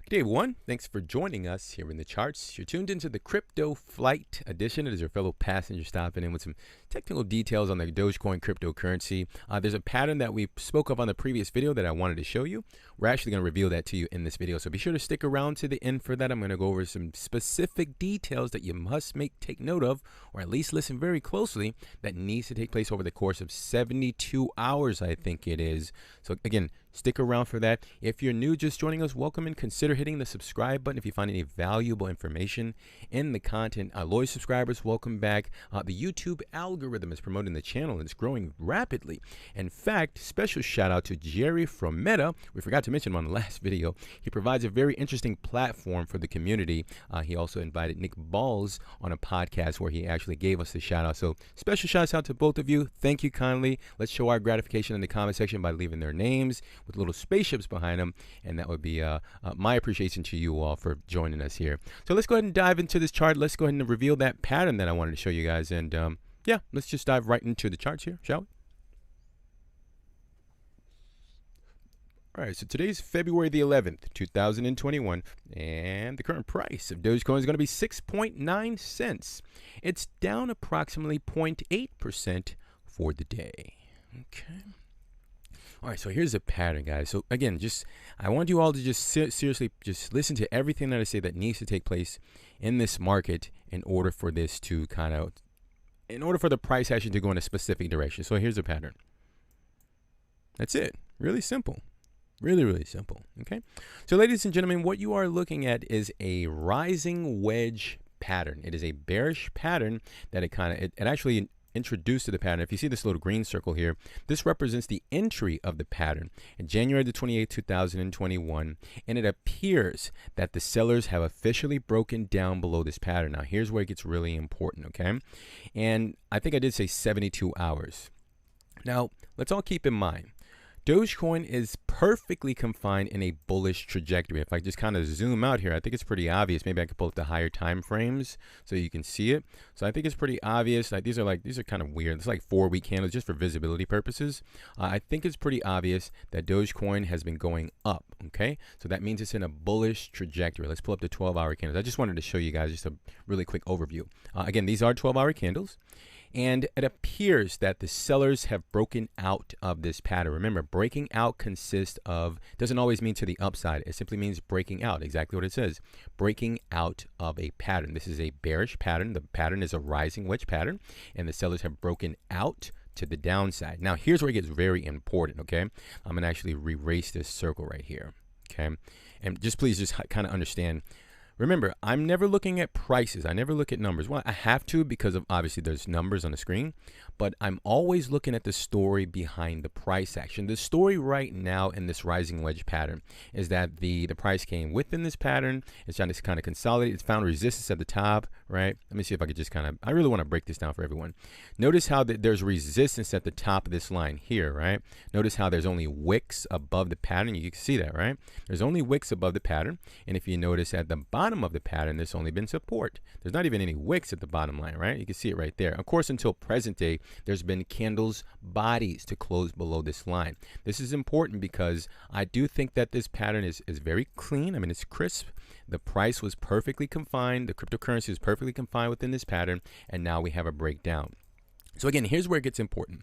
Good day, everyone. Thanks for joining us here in the charts. You're tuned into the Crypto Flight Edition. It is your fellow passenger stopping in with some technical details on the Dogecoin cryptocurrency. There's a pattern that we spoke of on the previous video that I wanted to show you. We're actually going to reveal that to you in this video, so be sure to stick around to the end for that. I'm going to go over some specific details that you must take note of, or at least listen very closely, that needs to take place over the course of 72 hours, I think it is. So again, stick around for that. If you're new, just joining us, welcome, and consider hitting the subscribe button if you find any valuable information in the content. Loyal subscribers, welcome back. The YouTube algorithm is promoting the channel and it's growing rapidly. In fact, special shout out to Jerry from Meta. We forgot to mention him on the last video. He provides a very interesting platform for the community. He also invited Nick Balls on a podcast where he actually gave us the shout out. So special shouts out to both of you. Thank you kindly. Let's show our gratification in the comment section by leaving their names with little spaceships behind them, and that would be my appreciation to you all for joining us here. So let's go ahead and dive into this chart. Let's go ahead and reveal that pattern that I wanted to show you guys, and yeah, let's just dive right into the charts here, shall we? All right, so today's February the 11th, 2021, and the current price of Dogecoin is going to be 6.9 cents. It's down approximately 0.8% for the day. Okay. All right, so here's a pattern, guys. So again, I want you all to just seriously just listen to everything that I say that needs to take place in this market in order for this to in order for the price action to go in a specific direction. So here's a pattern. That's it. Really simple. Really, really simple. Okay. So ladies and gentlemen, what you are looking at is a rising wedge pattern. It is a bearish pattern that it actually introduced to the pattern. If you see this little green circle here, this represents the entry of the pattern in January the 28th, 2021, and it appears that the sellers have officially broken down below this pattern. Now here's where it gets really important, okay? And I think I did say 72 hours. Now let's all keep in mind, Dogecoin is perfectly confined in a bullish trajectory. If I just kind of zoom out here, I think it's pretty obvious. Maybe I could pull up the higher time frames so you can see it. So I think it's pretty obvious. These are kind of weird. It's like 4-week candles just for visibility purposes. I think it's pretty obvious that Dogecoin has been going up. Okay, so that means it's in a bullish trajectory. Let's pull up the 12-hour candles. I just wanted to show you guys just a really quick overview. Again, these are 12-hour candles. And it appears that the sellers have broken out of this pattern. Remember, breaking out doesn't always mean to the upside. It simply means breaking out, exactly what it says. Breaking out of a pattern. This is a bearish pattern. The pattern is a rising wedge pattern, and the sellers have broken out to the downside. Now, here's where it gets very important, okay? I'm going to actually erase this circle right here, okay? And please just kind of understand. Remember, I'm never looking at prices. I never look at numbers. Well, I have to because of obviously there's numbers on the screen, but I'm always looking at the story behind the price action. The story right now in this rising wedge pattern is that the price came within this pattern. It's trying to kind of consolidate. It's found resistance at the top, right? Let me see if I could just I really want to break this down for everyone. Notice how there's resistance at the top of this line here, right? Notice how there's only wicks above the pattern. You can see that, right? There's only wicks above the pattern. And if you notice at the bottom of the pattern, there's only been support. There's not even any wicks at the bottom line, right? You can see it right there. Of course, until present day, there's been candles bodies to close below this line. This is important because I do think that this pattern is very clean. I mean, it's crisp. The price was perfectly confined. The cryptocurrency is perfectly confined within this pattern. And now we have a breakdown. So again, here's where it gets important.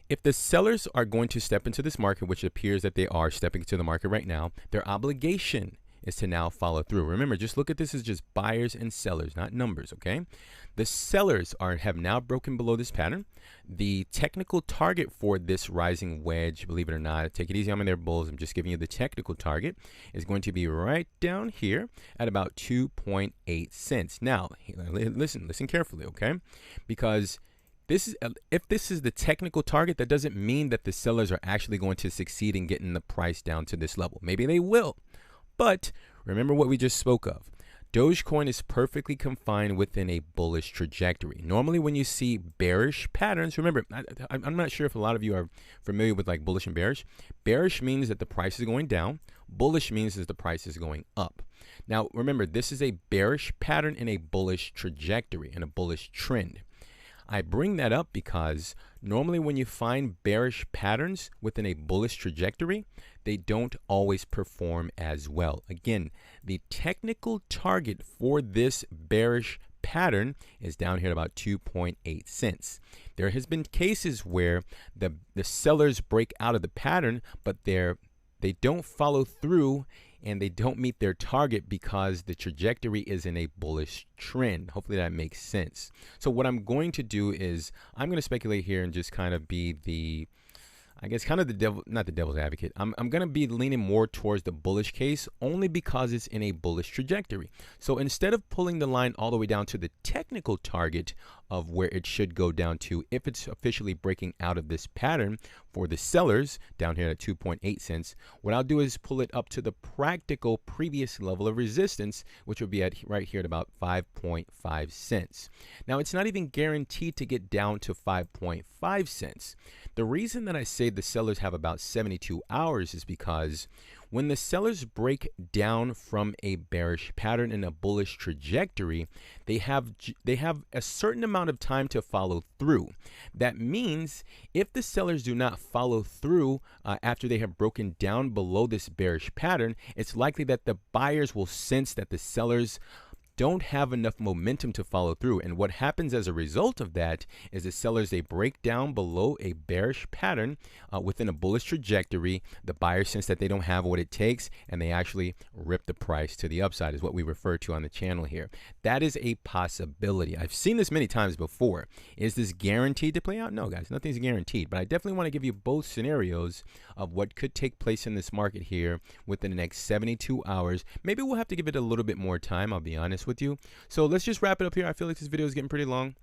If the sellers are going to step into this market, which appears that they are stepping into the market right now, their obligation is to now follow through. Remember, just look at this as just buyers and sellers, not numbers, okay? The sellers have now broken below this pattern. The technical target for this rising wedge, believe it or not, take it easy on me there, bulls. I'm just giving you the technical target, is going to be right down here at about 2.8 cents. Now, listen carefully, okay? Because if this is the technical target, that doesn't mean that the sellers are actually going to succeed in getting the price down to this level. Maybe they will. But remember what we just spoke of. Dogecoin is perfectly confined within a bullish trajectory. Normally when you see bearish patterns, remember, I'm not sure if a lot of you are familiar with like bullish and bearish. Bearish means that the price is going down. Bullish means that the price is going up. Now, remember, this is a bearish pattern in a bullish trajectory, in a bullish trend. I bring that up because normally when you find bearish patterns within a bullish trajectory, they don't always perform as well. Again, the technical target for this bearish pattern is down here at about 2.8 cents. There has been cases where the sellers break out of the pattern, but they don't follow through and they don't meet their target because the trajectory is in a bullish trend. Hopefully that makes sense. So what I'm going to do is I'm going to speculate here and just kind of be the, I guess, kind of the devil, not the devil's advocate. I'm going to be leaning more towards the bullish case only because it's in a bullish trajectory. So instead of pulling the line all the way down to the technical target of where it should go down to if it's officially breaking out of this pattern for the sellers down here at 2.8 cents, what I'll do is pull it up to the practical previous level of resistance, which would be at right here at about 5.5 cents. Now, it's not even guaranteed to get down to 5.5 cents. The reason that I say the sellers have about 72 hours is because when the sellers break down from a bearish pattern in a bullish trajectory, they have a certain amount of time to follow through. That means if the sellers do not follow through after they have broken down below this bearish pattern, it's likely that the buyers will sense that the sellers don't have enough momentum to follow through. And what happens as a result of that is the sellers, they break down below a bearish pattern within a bullish trajectory. The buyers sense that they don't have what it takes, and they actually rip the price to the upside, is what we refer to on the channel here. That is a possibility. I've seen this many times before. Is this guaranteed to play out? No, guys, nothing's guaranteed. But I definitely want to give you both scenarios of what could take place in this market here within the next 72 hours. Maybe we'll have to give it a little bit more time, I'll be honest with you. So let's just wrap it up here. I feel like this video is getting pretty long.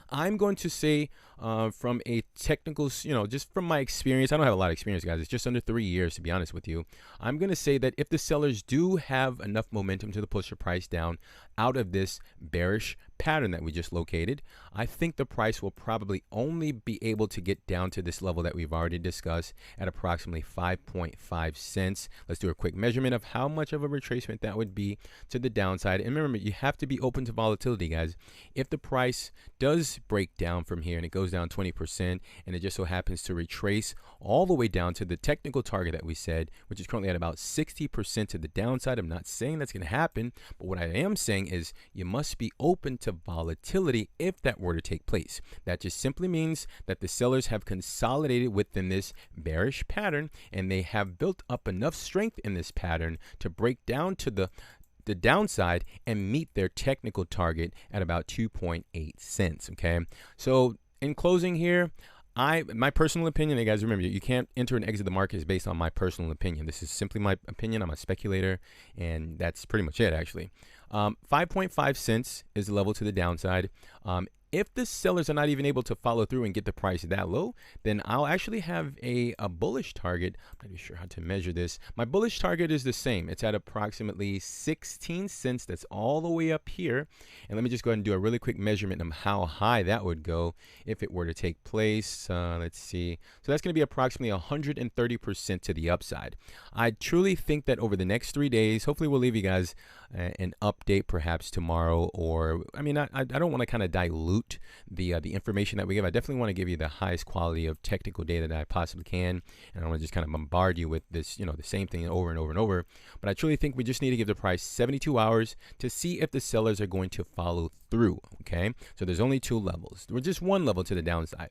I'm going to say from a technical, just from my experience, I don't have a lot of experience, guys. It's just under 3 years, to be honest with you. I'm going to say that if the sellers do have enough momentum to push the price down out of this bearish pattern that we just located, I think the price will probably only be able to get down to this level that we've already discussed at approximately 5.5 cents. Let's do a quick measurement of how much of a retracement that would be to the downside. And remember, you have to be open to volatility, guys. If the price does break down from here and it goes down 20% and it just so happens to retrace all the way down to the technical target that we said, which is currently at about 60% to the downside, I'm not saying that's going to happen, but what I am saying is you must be open to volatility if that were to take place. That just simply means that the sellers have consolidated within this bearish pattern and they have built up enough strength in this pattern to break down to the downside and meet their technical target at about 2.8 cents. Okay, so in closing here, my personal opinion, and guys, remember, you can't enter and exit the market is based on my personal opinion. This is simply my opinion. I'm a speculator, and that's pretty much it, actually. 5.5 cents is the level to the downside. If the sellers are not even able to follow through and get the price that low, then I'll actually have a bullish target. I'm not even sure how to measure this. My bullish target is the same. It's at approximately 16 cents. That's all the way up here. And let me just go ahead and do a really quick measurement of how high that would go if it were to take place. Let's see. So that's going to be approximately 130% to the upside. I truly think that over the next 3 days, hopefully we'll leave you guys an update perhaps tomorrow, or I mean, I don't want to kind of dilute the information that we give. I definitely want to give you the highest quality of technical data that I possibly can, and I don't want to just kind of bombard you with this, the same thing over and over and over. But I truly think we just need to give the price 72 hours to see if the sellers are going to follow through. Okay, so there's only two levels. We're just one level to the downside.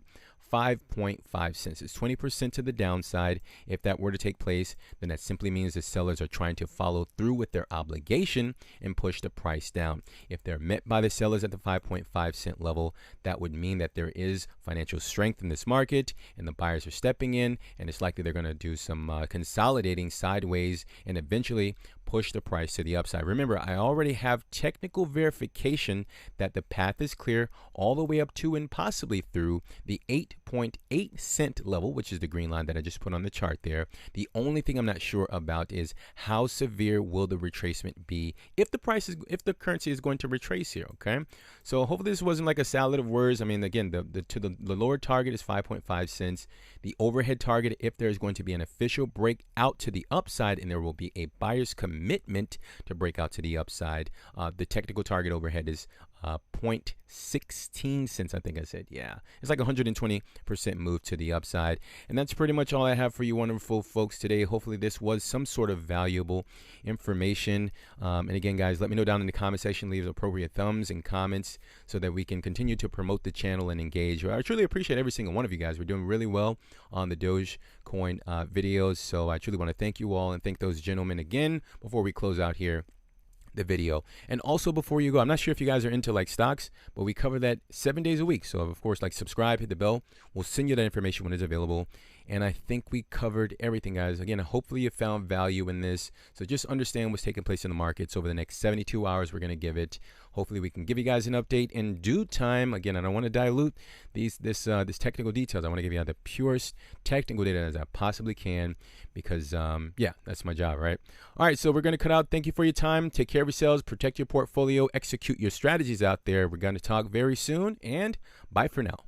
5.5 cents is 20% to the downside. If that were to take place, then that simply means the sellers are trying to follow through with their obligation and push the price down. If they're met by the sellers at the 5.5 cent level, that would mean that there is financial strength in this market and the buyers are stepping in, and it's likely they're going to do some consolidating sideways and eventually push the price to the upside. Remember, I already have technical verification that the path is clear all the way up to and possibly through the 8.8 cent level, which is the green line that I just put on the chart there. The only thing I'm not sure about is how severe will the retracement be if the currency is going to retrace here. Okay, so hopefully this wasn't like a salad of words. I mean, again, the lower target is 5.5 cents. The overhead target, if there is going to be an official breakout to the upside and there will be a buyer's commitment to break out to the upside, the technical target overhead is 0.16 cents, I think I said. Yeah, it's like 120% move to the upside. And that's pretty much all I have for you wonderful folks today. Hopefully this was some sort of valuable information. And again, guys, let me know down in the comment section. Leave appropriate thumbs and comments so that we can continue to promote the channel and engage. I truly appreciate every single one of you guys. We're doing really well on the Dogecoin videos. So I truly want to thank you all and thank those gentlemen again before we close out here the video. And also before you go, I'm not sure if you guys are into like stocks, but we cover that 7 days a week. So of course, like subscribe, hit the bell. We'll send you that information when it's available. And I think we covered everything, guys. Again, hopefully you found value in this. So just understand what's taking place in the markets over the next 72 hours. We're going to give it. Hopefully we can give you guys an update in due time. Again, I don't want to dilute this technical details. I want to give you the purest technical data as I possibly can because, yeah, that's my job, right? All right, so we're going to cut out. Thank you for your time. Take care of yourselves. Protect your portfolio. Execute your strategies out there. We're going to talk very soon, and bye for now.